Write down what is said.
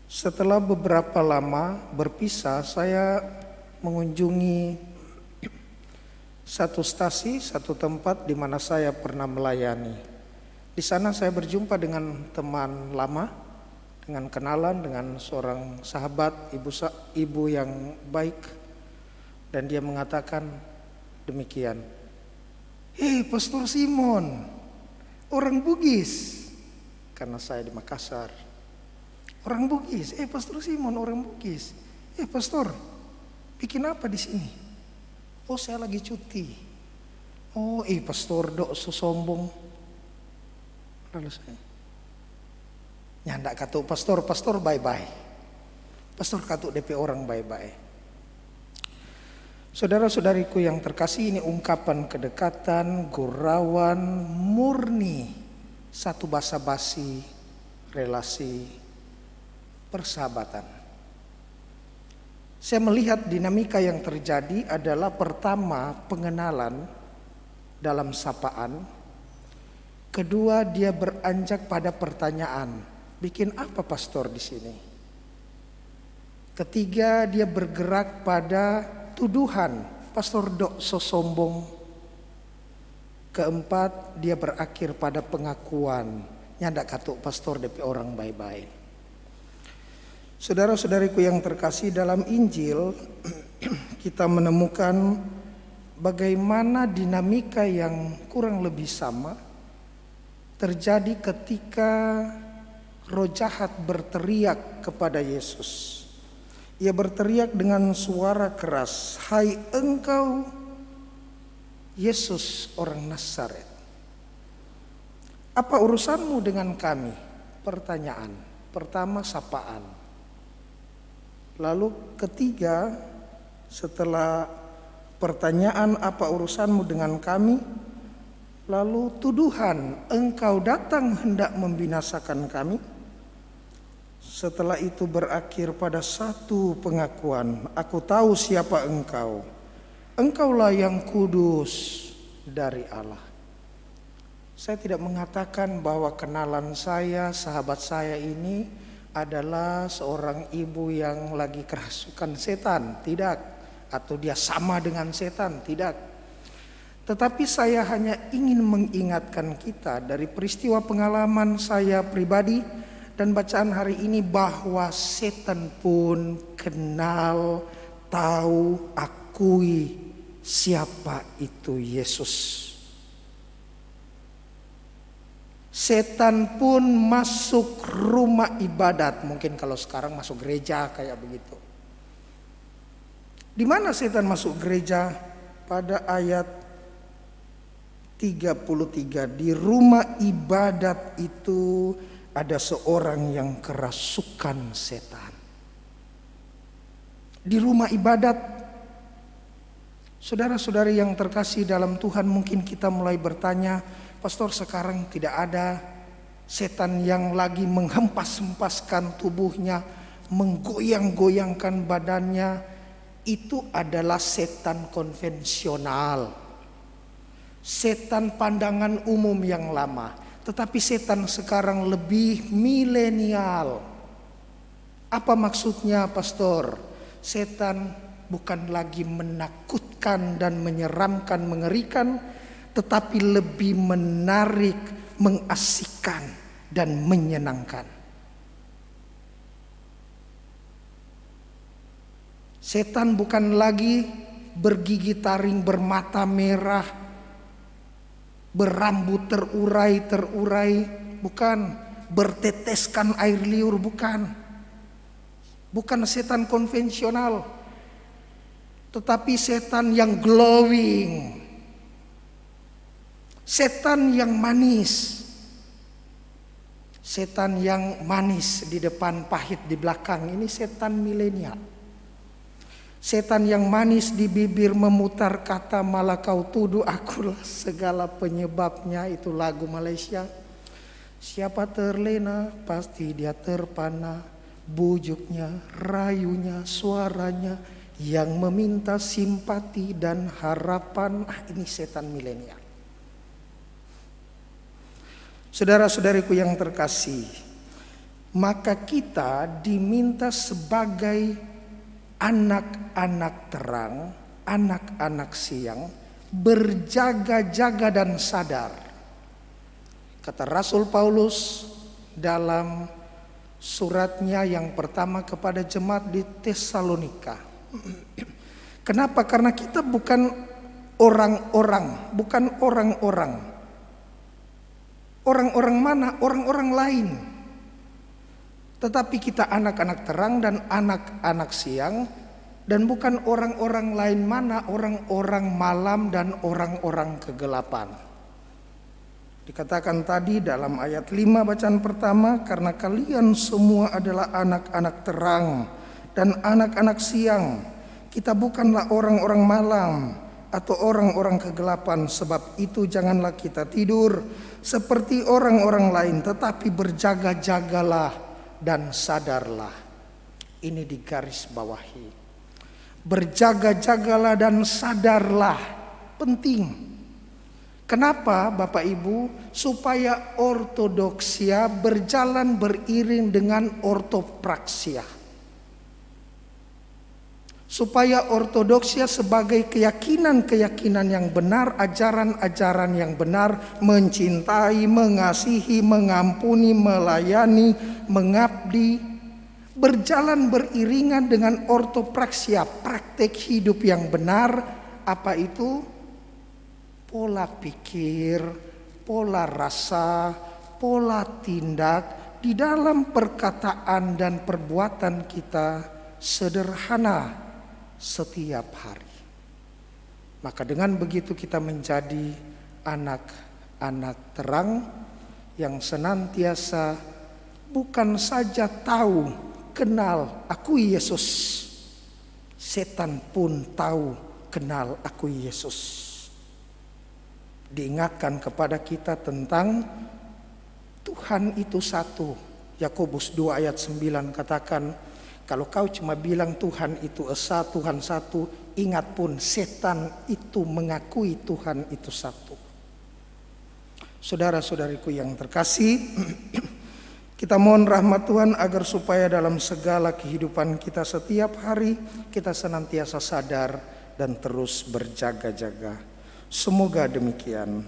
Setelah beberapa lama berpisah, saya mengunjungi satu stasi, satu tempat di mana saya pernah melayani. Di sana saya berjumpa dengan teman lama, dengan kenalan dengan seorang sahabat, ibu yang baik, dan dia mengatakan demikian. "Hei, Pastor Simon, orang Bugis," karena saya di Makassar. "Orang Bugis, Pastor Simon orang Bugis. Pastor, bikin apa di sini?" "Oh, saya lagi cuti." "Oh, Pastor dok sombong." Lalu saya nyandak katuk pastor bye-bye. Pastor katuk DP orang bye-bye. Saudara-saudariku yang terkasih, ini ungkapan kedekatan, gurauan, murni, satu basa-basi, relasi, persahabatan. Saya melihat dinamika yang terjadi adalah pertama pengenalan dalam sapaan, kedua dia beranjak pada pertanyaan, bikin apa pastor di sini? Ketiga dia bergerak pada tuduhan, pastor dok so sombong. Keempat dia berakhir pada pengakuan, nyandak katuk pastor DP orang bye-bye. Saudara-saudariku yang terkasih, dalam Injil kita menemukan bagaimana dinamika yang kurang lebih sama terjadi ketika roh jahat berteriak kepada Yesus. Ia berteriak dengan suara keras, "Hai engkau Yesus orang Nazaret, apa urusanmu dengan kami?" Pertanyaan. Pertama sapaan. Lalu ketiga, setelah pertanyaan apa urusanmu dengan kami, lalu tuduhan, engkau datang hendak membinasakan kami. Setelah itu berakhir pada satu pengakuan, aku tahu siapa engkau. Engkaulah yang kudus dari Allah. Saya tidak mengatakan bahwa kenalan saya, sahabat saya ini adalah seorang ibu yang lagi kerasukan setan, tidak. Atau dia sama dengan setan, tidak. Tetapi saya hanya ingin mengingatkan kita dari peristiwa pengalaman saya pribadi dan bacaan hari ini bahwa setan pun kenal, tahu, akui siapa itu Yesus. Setan pun masuk rumah ibadat, mungkin kalau sekarang masuk gereja kayak begitu. Di mana setan masuk gereja? Pada ayat 33, di rumah ibadat itu ada seorang yang kerasukan setan. Di rumah ibadat, saudara-saudari yang terkasih dalam Tuhan, mungkin kita mulai bertanya, pastor sekarang tidak ada setan yang lagi menghempas-hempaskan tubuhnya, menggoyang-goyangkan badannya. Itu adalah setan konvensional, setan pandangan umum yang lama. Tetapi setan sekarang lebih milenial. Apa maksudnya pastor? Setan bukan lagi menakutkan dan menyeramkan, mengerikan, tetapi lebih menarik, mengasihkan, dan menyenangkan. Setan bukan lagi bergigi taring, bermata merah, berambut terurai, bukan. Berteteskan air liur, bukan. Bukan setan konvensional, tetapi setan yang glowing. Setan yang manis. Setan yang manis di depan, pahit di belakang. Ini setan milenial. Setan yang manis di bibir, memutar kata, malah kau tuduh akulah segala penyebabnya. Itu lagu Malaysia. Siapa terlena pasti dia terpana. Bujuknya, rayunya, suaranya yang meminta simpati dan harapan. Ini setan milenial. Saudara-saudariku yang terkasih, maka kita diminta sebagai anak-anak terang, anak-anak siang, berjaga-jaga dan sadar. Kata Rasul Paulus dalam suratnya yang pertama kepada jemaat di Tesalonika. Kenapa? Karena kita bukan orang-orang, bukan orang-orang. Orang-orang mana? Orang-orang lain. Tetapi kita anak-anak terang dan anak-anak siang, dan bukan orang-orang lain mana, orang-orang malam dan orang-orang kegelapan. Dikatakan tadi dalam ayat 5 bacaan pertama, karena kalian semua adalah anak-anak terang dan anak-anak siang. Kita bukanlah orang-orang malam atau orang-orang kegelapan. Sebab itu janganlah kita tidur seperti orang-orang lain, tetapi berjaga-jagalah dan sadarlah. Ini digaris bawahi. Berjaga-jagalah dan sadarlah. Penting. Kenapa Bapak Ibu? Supaya ortodoksia berjalan beriring dengan ortopraksia. Supaya ortodoksia sebagai keyakinan-keyakinan yang benar, ajaran-ajaran yang benar, mencintai, mengasihi, mengampuni, melayani, mengabdi, berjalan beriringan dengan ortopraksia, praktek hidup yang benar. Apa itu? Pola pikir, pola rasa, pola tindak di dalam perkataan dan perbuatan kita sederhana setiap hari. Maka dengan begitu kita menjadi anak-anak terang yang senantiasa bukan saja tahu, kenal, akui Yesus. Setan pun tahu, kenal, akui Yesus. Diingatkan kepada kita tentang Tuhan itu satu. Yakobus 2 ayat 9 katakan, kalau kau cuma bilang Tuhan itu esa, Tuhan satu, ingat pun setan itu mengakui Tuhan itu satu. Saudara-saudariku yang terkasih, kita mohon rahmat Tuhan agar supaya dalam segala kehidupan kita setiap hari kita senantiasa sadar dan terus berjaga-jaga. Semoga demikian.